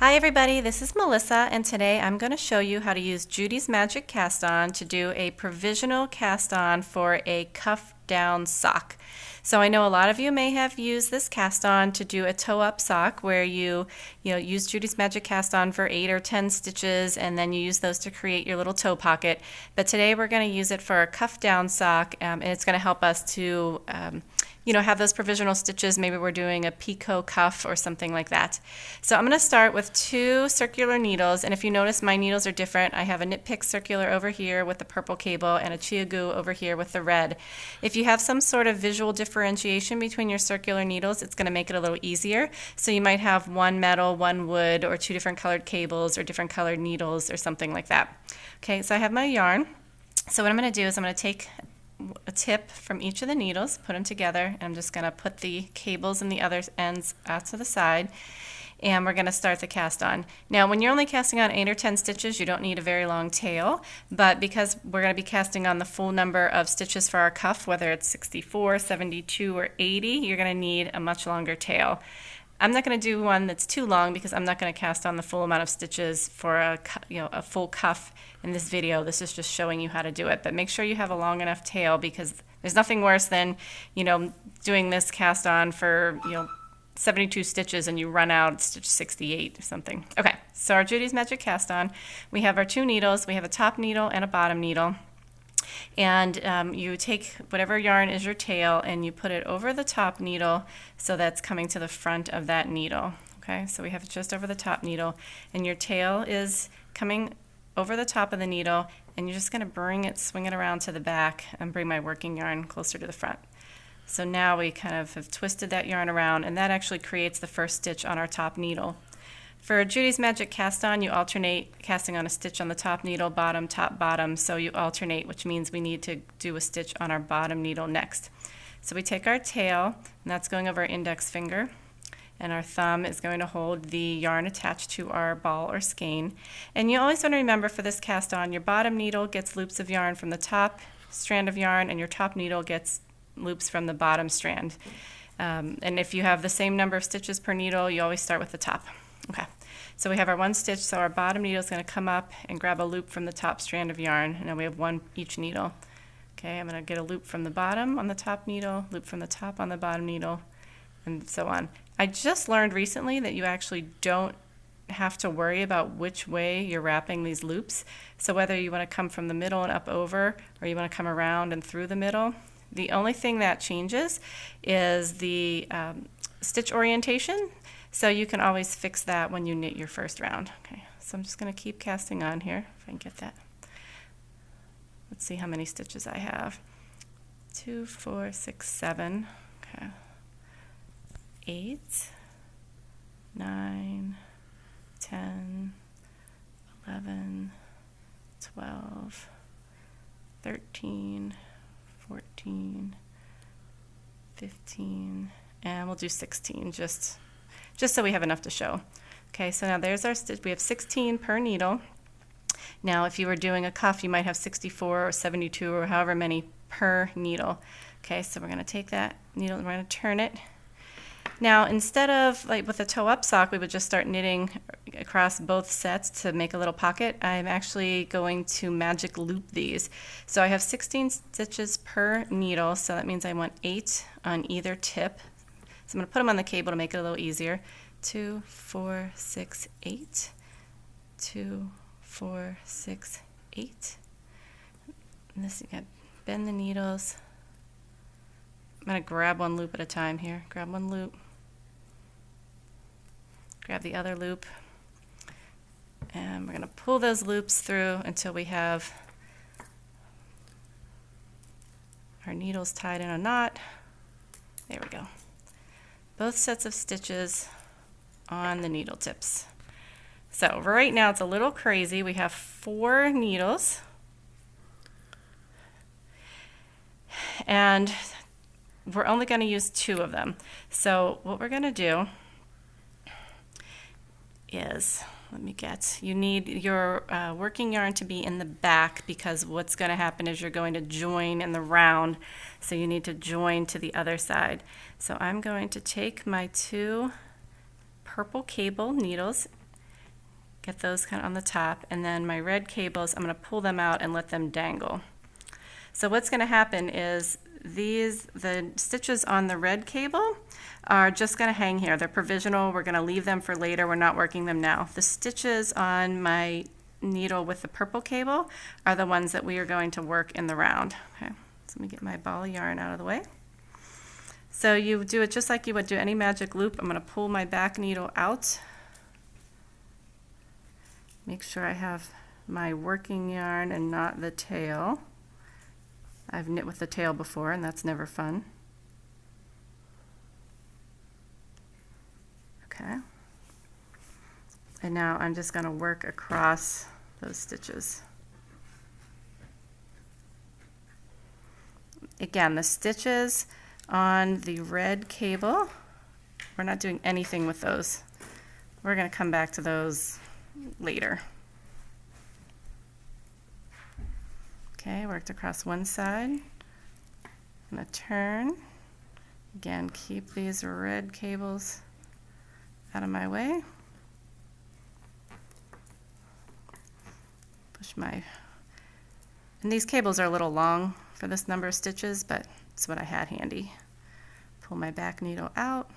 Hi everybody, this is Melissa, and today I'm going to show you how to use Judy's Magic Cast-On to do a provisional cast-on for a cuff down sock. So I know a lot of you may have used this cast-on to do a toe-up sock where you use Judy's Magic Cast-On for 8 or 10 stitches and then you use those to create your little toe pocket. But today we're going to use it for a cuff down sock, and it's going to help us to have those provisional stitches. Maybe we're doing a picot cuff or something like that. So I'm going to start with 2 circular needles, and if you notice my needles are different. I have a Knit Pick circular over here with the purple cable and a Chiagoo over here with the red. If you have some sort of visual differentiation between your circular needles, it's going to make it a little easier. So you might have one metal, one wood, or 2 different colored cables or different colored needles or something like that. Okay, so I have my yarn. So what I'm going to do is I'm going to take a tip from each of the needles, put them together, and I'm just going to put the cables and the other ends out to the side, and we're going to start the cast on. Now when you're only casting on 8 or 10 stitches, you don't need a very long tail, but because we're going to be casting on the full number of stitches for our cuff, whether it's 64, 72, or 80, you're going to need a much longer tail. I'm not going to do one that's too long because I'm not going to cast on the full amount of stitches for a full cuff in this video. This is just showing you how to do it. But make sure you have a long enough tail, because there's nothing worse than doing this cast on for 72 stitches and you run out at stitch 68 or something. Okay, so our Judy's Magic Cast On, we have our 2 needles. We have a top needle and a bottom needle. And you take whatever yarn is your tail and you put it over the top needle, so that's coming to the front of that needle. Okay, so we have it just over the top needle, and your tail is coming over the top of the needle, and you're just going to swing it around to the back and bring my working yarn closer to the front. So now we kind of have twisted that yarn around, and that actually creates the first stitch on our top needle. For Judy's Magic Cast-On, you alternate casting on a stitch on the top needle, bottom, top, bottom, so you alternate, which means we need to do a stitch on our bottom needle next. So we take our tail, and that's going over our index finger, and our thumb is going to hold the yarn attached to our ball or skein. And you always want to remember for this cast-on, your bottom needle gets loops of yarn from the top strand of yarn, and your top needle gets loops from the bottom strand. And if you have the same number of stitches per needle, you always start with the top. Okay, so we have our 1 stitch, so our bottom needle is going to come up and grab a loop from the top strand of yarn, and then we have 1 each needle. Okay, I'm going to get a loop from the bottom on the top needle, loop from the top on the bottom needle, and so on. I just learned recently that you actually don't have to worry about which way you're wrapping these loops. So whether you want to come from the middle and up over, or you want to come around and through the middle, the only thing that changes is the stitch orientation. So you can always fix that when you knit your first round. Okay, so I'm just going to keep casting on here, if I can get that. Let's see how many stitches I have. 2, 4, 6, 7. Okay. 8, 9, 10, 11, 12, 13, 14, 15, and we'll do 16 just so we have enough to show. Okay, so now there's our stitch. We have 16 per needle. Now if you were doing a cuff, you might have 64 or 72 or however many per needle. Okay, so we're going to take that needle and we're going to turn it. Now instead of like with a toe-up sock, we would just start knitting across both sets to make a little pocket. I'm actually going to magic loop these. So I have 16 stitches per needle, so that means I want 8 on either tip. So I'm going to put them on the cable to make it a little easier. 2, 4, 6, 8. 2, 4, 6, 8. And this, you got bend the needles. I'm going to grab 1 loop at a time here. Grab 1 loop. Grab the other loop. And we're going to pull those loops through until we have our needles tied in a knot. There we go. Both sets of stitches on the needle tips. So right now it's a little crazy. We have 4 needles, and we're only going to use 2 of them. So what we're going to do is, you need your working yarn to be in the back, because what's going to happen is you're going to join in the round, so you need to join to the other side. So I'm going to take my 2 purple cable needles Get those kind of on the top, and then my red cables, I'm going to pull them out and let them dangle. So what's going to happen is the stitches on the red cable are just going to hang here. They're provisional. We're going to leave them for later. We're not working them now. The stitches on my needle with the purple cable are the ones that we are going to work in the round. Okay, so let me get my ball of yarn out of the way. So you do it just like you would do any magic loop. I'm going to pull my back needle out. Make sure I have my working yarn and not the tail. I've knit with the tail before, and that's never fun. Okay. And now I'm just going to work across those stitches. Again, the stitches on the red cable, we're not doing anything with those. We're going to come back to those later. Okay, worked across one side. I'm going to turn. Again, keep these red cables out of my way. Push my, and these cables are a little long for this number of stitches, but it's what I had handy. Pull my back needle out.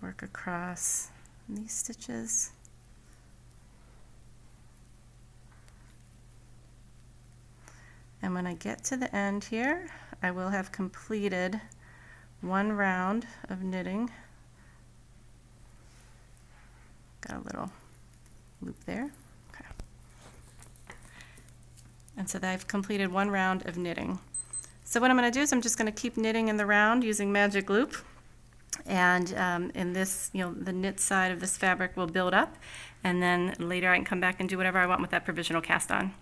Work across these stitches. And when I get to the end here, I will have completed one round of knitting. Got a little loop there. Okay. And so I've completed one round of knitting. So what I'm going to do is I'm just going to keep knitting in the round using magic loop. And in this, the knit side of this fabric will build up, and then later I can come back and do whatever I want with that provisional cast on.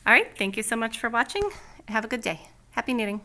All right, thank you so much for watching. Have a good day. Happy knitting.